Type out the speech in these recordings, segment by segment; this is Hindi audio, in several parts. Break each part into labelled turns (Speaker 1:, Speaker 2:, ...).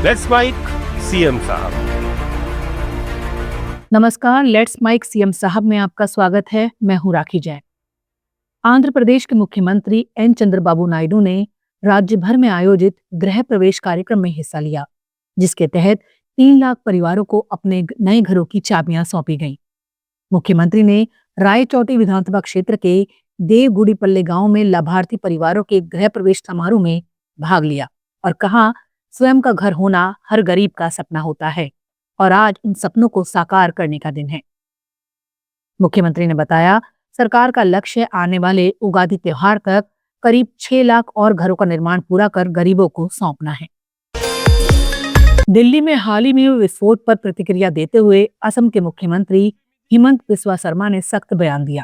Speaker 1: लेट्स माइक सीएम साहब।
Speaker 2: नमस्कार, लेट्स माइक सीएम साहब में आपका स्वागत है। मैं हूं राखी जैन। आंध्र प्रदेश के मुख्यमंत्री एन चंद्रबाबू नायडू ने राज्य भर में आयोजित गृह प्रवेश कार्यक्रम में हिस्सा लिया, जिसके तहत 3 लाख परिवारों को अपने नए घरों की चाबियां सौंपी गईं। मुख्यमंत्री ने रायचौटी विधानसभा क्षेत्र के देवगुड़ीपल्ले गांव में लाभार्थी परिवारों के गृह प्रवेश समारोह में भाग लिया और कहा, स्वयं का घर होना हर गरीब का सपना होता है और आज इन सपनों को साकार करने का दिन है। मुख्यमंत्री ने बताया, सरकार का लक्ष्य आने वाले उगादी त्योहार तक करीब 6 लाख और घरों का निर्माण पूरा कर गरीबों को सौंपना है। दिल्ली में हाल ही में विस्फोट पर प्रतिक्रिया देते हुए असम के मुख्यमंत्री हिमंत बिस्वा शर्मा ने सख्त बयान दिया।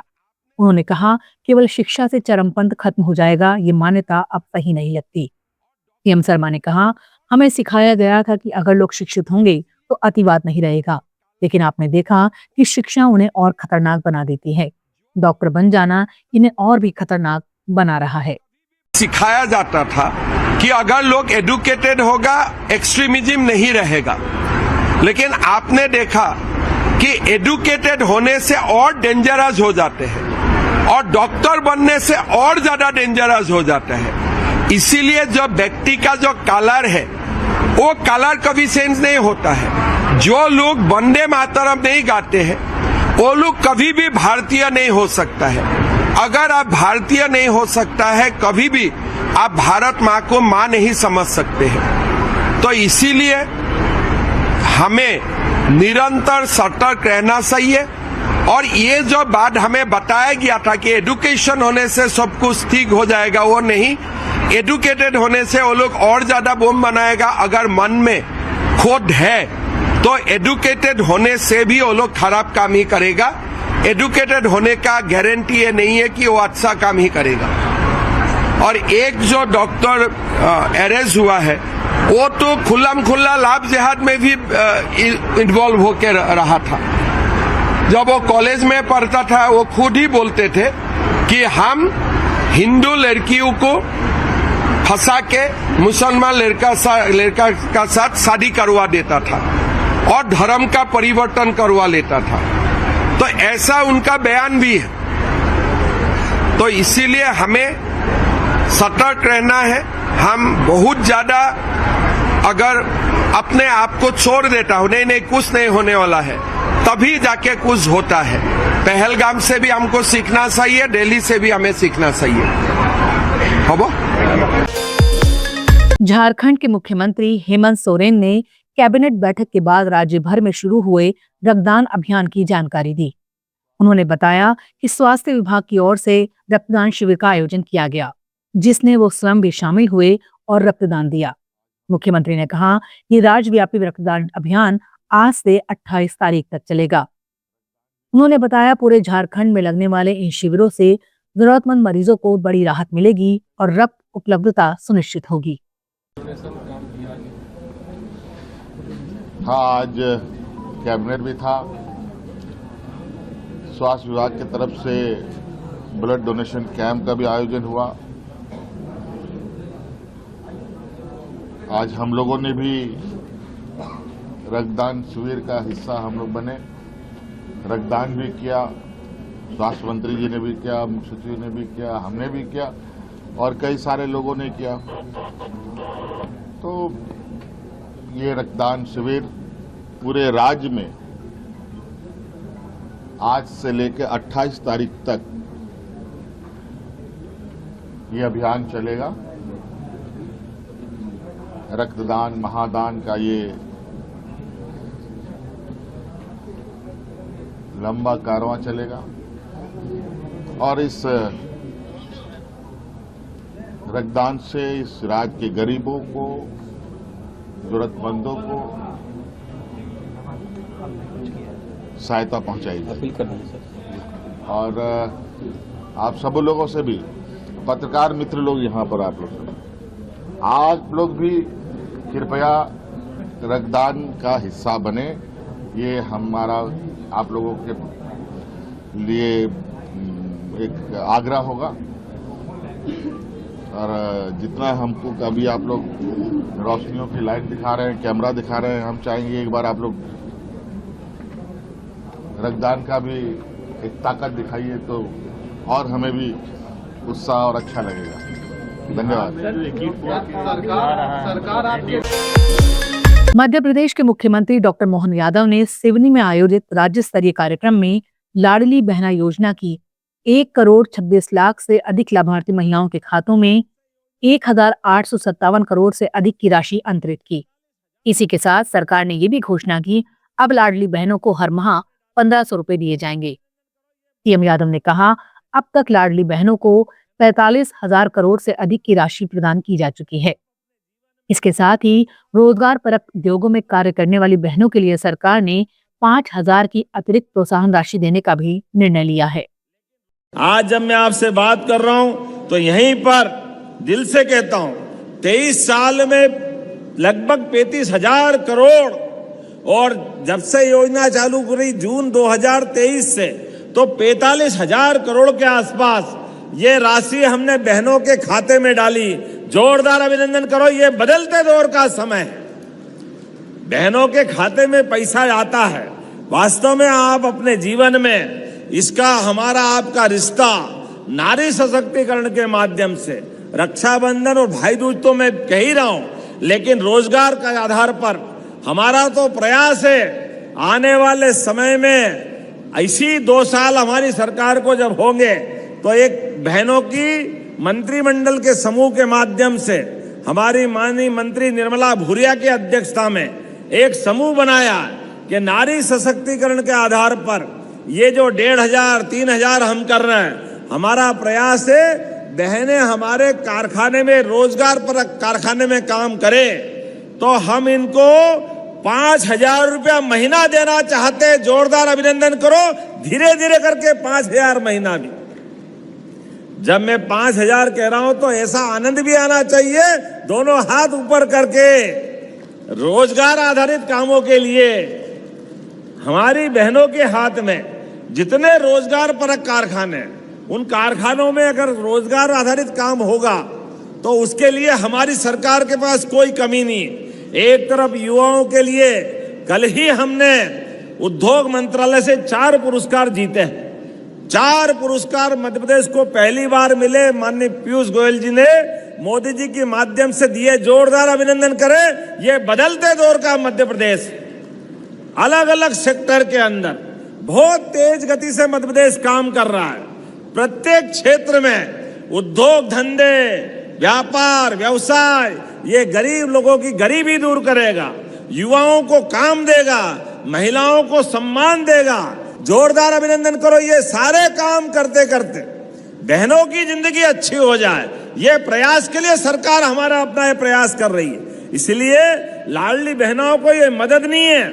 Speaker 2: उन्होंने कहा, केवल शिक्षा से चरमपंथ खत्म हो जाएगा, ये मान्यता अब सही नहीं लगती। सीएम शर्मा ने कहा, हमें सिखाया गया था कि अगर लोग शिक्षित होंगे तो अतिवाद नहीं रहेगा, लेकिन आपने देखा कि शिक्षा उन्हें और खतरनाक बना देती है। डॉक्टर बन जाना इन्हें और भी खतरनाक बना रहा है।
Speaker 3: सिखाया जाता था कि अगर लोग एडुकेटेड होगा एक्सट्रीमिज्म नहीं रहेगा, लेकिन आपने देखा कि एडुकेटेड होने से और डेंजरस हो जाते हैं और डॉक्टर बनने से और ज्यादा डेंजरस हो जाता है। इसीलिए जो व्यक्ति का जो कलर है वो कलर कभी सेंस नहीं होता है। जो लोग वंदे मातरम नहीं गाते हैं वो लोग कभी भी भारतीय नहीं हो सकता है। अगर आप भारतीय नहीं हो सकता है, कभी भी आप भारत माँ को माँ नहीं समझ सकते हैं। तो इसीलिए हमें निरंतर सतर्क रहना चाहिए। और ये जो बात हमें बताया गया था कि एडुकेशन होने से सब कुछ ठीक हो जाएगा, वो नहीं। एडुकेटेड होने से वो लोग और ज्यादा बम बनाएगा। अगर मन में खोट है तो एडुकेटेड होने से भी वो लोग खराब काम ही करेगा। एडुकेटेड होने का गारंटी ये नहीं है कि वो अच्छा काम ही करेगा। और एक जो डॉक्टर अरेस्ट हुआ है वो तो खुल्लम खुल्ला लाभ जिहाद में भी इन्वॉल्व होकर रहा था। जब वो कॉलेज में पढ़ता था वो खुद ही बोलते थे कि हम हिंदू लड़कियों को फंसा के मुसलमान लड़का का साथ शादी करवा देता था और धर्म का परिवर्तन करवा लेता था। तो ऐसा उनका बयान भी है। तो इसीलिए हमें सतर्क रहना है। हम बहुत ज्यादा अगर अपने आप को छोड़ देता हूं, नहीं कुछ नहीं होने वाला है, तभी जाके कुछ होता है। पहलगाम से भी हमको सीखना चाहिए, दिल्ली से भी हमें सीखना चाहिए।
Speaker 2: झारखंड के मुख्यमंत्री हेमंत सोरेन ने कैबिनेट बैठक के बाद राज्य भर में शुरू हुए रक्तदान अभियान की जानकारी दी। उन्होंने बताया कि स्वास्थ्य विभाग की ओर से रक्तदान शिविर का आयोजन किया गया, जिसने वो स्वयं भी शामिल हुए और रक्तदान दिया। मुख्यमंत्री ने कहा, ये राज्यव्यापी रक्तदान अभियान आज से 28 तारीख तक चलेगा। उन्होंने बताया, पूरे झारखंड में लगने वाले इन शिविरों से जरूरतमंद मरीजों को बड़ी राहत मिलेगी और रक्त उपलब्धता सुनिश्चित होगी।
Speaker 4: हाँ, आज कैबिनेट भी था। स्वास्थ्य विभाग की तरफ से ब्लड डोनेशन कैंप का भी आयोजन हुआ। आज हम लोगों ने भी रक्तदान शिविर का हिस्सा हम लोग बने, रक्तदान भी किया। स्वास्थ्य मंत्री जी ने भी किया, मुख्य सचिव ने भी किया, हमने भी किया और कई सारे लोगों ने किया। तो ये रक्तदान शिविर पूरे राज्य में आज से लेकर 28 तारीख तक ये अभियान चलेगा। रक्तदान महादान का ये लंबा कारवां चलेगा और इस रक्तदान से इस राज्य के गरीबों को, जरूरतमंदों को सहायता पहुंचाई। और आप सब लोगों से भी, पत्रकार मित्र लोग यहाँ पर आप लोग भी कृपया रक्तदान का हिस्सा बने। ये हमारा आप लोगों के लिए एक आग्रह होगा। और जितना हमको अभी आप लोग रोशनियों की लाइट दिखा रहे हैं, कैमरा दिखा रहे हैं, हम चाहेंगे एक बार आप लोग रक्तदान का भी एक ताकत दिखाइए तो और हमें भी उत्साह और अच्छा लगेगा। धन्यवाद।
Speaker 2: मध्य प्रदेश के मुख्यमंत्री डॉक्टर मोहन यादव ने सिवनी में आयोजित राज्य स्तरीय कार्यक्रम में लाडली बहना योजना की 1,26,00,000 से अधिक लाभार्थी महिलाओं के खातों में 1,857 करोड़ से अधिक की राशि अंतरित की। इसी के साथ सरकार ने ये भी घोषणा की, अब लाडली बहनों को हर माह 1,500 रुपए दिए जाएंगे। सीएम यादव ने कहा, अब तक लाडली बहनों को 45,000 करोड़ से अधिक की राशि प्रदान की जा चुकी है। इसके साथ ही रोजगार परक उद्योगों में कार्य करने वाली बहनों के लिए सरकार ने 5,000 की अतिरिक्त प्रोत्साहन राशि देने का भी निर्णय लिया है।
Speaker 5: आज जब मैं आपसे बात कर रहा हूं तो यहीं पर दिल से कहता हूं, 23 साल में लगभग 35,000 करोड़, और जब से योजना चालू करी जून 2023 से, तो 45,000 करोड़ के आसपास ये राशि हमने बहनों के खाते में डाली। जोरदार अभिनंदन करो, ये बदलते दौर का समय है। बहनों के खाते में पैसा आता है। वास्तव में आप अपने जीवन में इसका हमारा आपका रिश्ता नारी सशक्तिकरण के माध्यम से, रक्षाबंधन और भाई दूज तो मैं कह ही रहा हूं, लेकिन रोजगार के आधार पर हमारा तो प्रयास है आने वाले समय में ऐसी 2 साल हमारी सरकार को जब होंगे तो एक बहनों की मंत्रिमंडल के समूह के माध्यम से हमारी माननीय मंत्री निर्मला भूरिया की अध्यक्षता में एक समूह बनाया कि नारी सशक्तिकरण के आधार पर ये जो 1,500 3,000 हम कर रहे हैं, हमारा प्रयास है बहनें हमारे कारखाने में रोजगार पर कारखाने में काम करें तो हम इनको 5,000 रुपया महीना देना चाहते। जोरदार अभिनंदन करो, धीरे धीरे करके 5,000 महीना भी। जब मैं 5,000 कह रहा हूं तो ऐसा आनंद भी आना चाहिए, दोनों हाथ ऊपर करके रोजगार आधारित कामों के लिए हमारी बहनों के हाथ में जितने रोजगार परक कारखाने, उन कारखानों में अगर रोजगार आधारित काम होगा तो उसके लिए हमारी सरकार के पास कोई कमी नहीं। एक तरफ युवाओं के लिए कल ही हमने उद्योग मंत्रालय से 4 पुरस्कार जीते हैं। 4 पुरस्कार मध्य प्रदेश को पहली बार मिले, माननीय पीयूष गोयल जी ने मोदी जी के माध्यम से दिए। जोरदार अभिनंदन करें, ये बदलते दौर का मध्य प्रदेश। अलग अलग सेक्टर के अंदर बहुत तेज गति से मध्य प्रदेश काम कर रहा है। प्रत्येक क्षेत्र में उद्योग धंधे, व्यापार, व्यवसाय, ये गरीब लोगों की गरीबी दूर करेगा, युवाओं को काम देगा, महिलाओं को सम्मान देगा। जोरदार अभिनंदन करो, ये सारे काम करते करते बहनों की जिंदगी अच्छी हो जाए, ये प्रयास के लिए सरकार हमारा अपना ये प्रयास कर रही है। इसलिए लाडली बहनों को ये मदद नहीं है,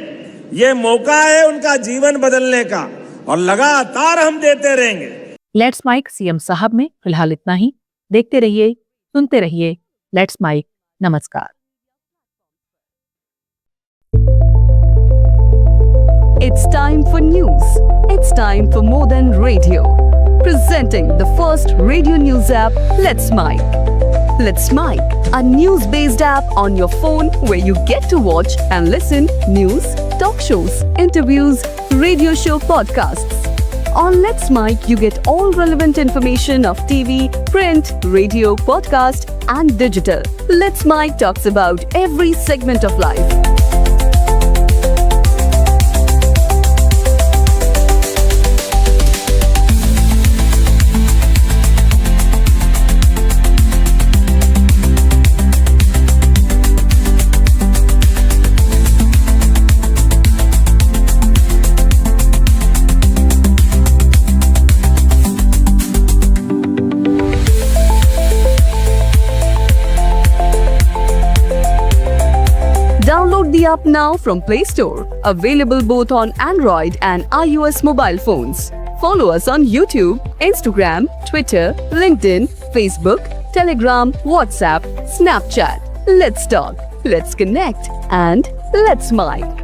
Speaker 5: ये मौका है उनका जीवन बदलने का, और लगातार हम देते रहेंगे।
Speaker 2: लेट्स माइक सीएम साहब में फिलहाल इतना ही। देखते रहिए, सुनते रहिए लेट्स माइक। नमस्कार।
Speaker 6: It's time for news. It's time for more than radio. Presenting the first radio news app, Let's Mic. Let's Mic, a news-based app on your phone where you get to watch and listen news, talk shows, interviews, radio show podcasts. On Let's Mic, you get all relevant information of TV, print, radio, podcast, and digital. Let's Mic talks about every segment of life. Download the app now from Play Store. Available both on Android and iOS mobile phones. Follow us on YouTube, Instagram, Twitter, LinkedIn, Facebook, Telegram, WhatsApp, Snapchat. Let's talk, let's connect, and let's mic.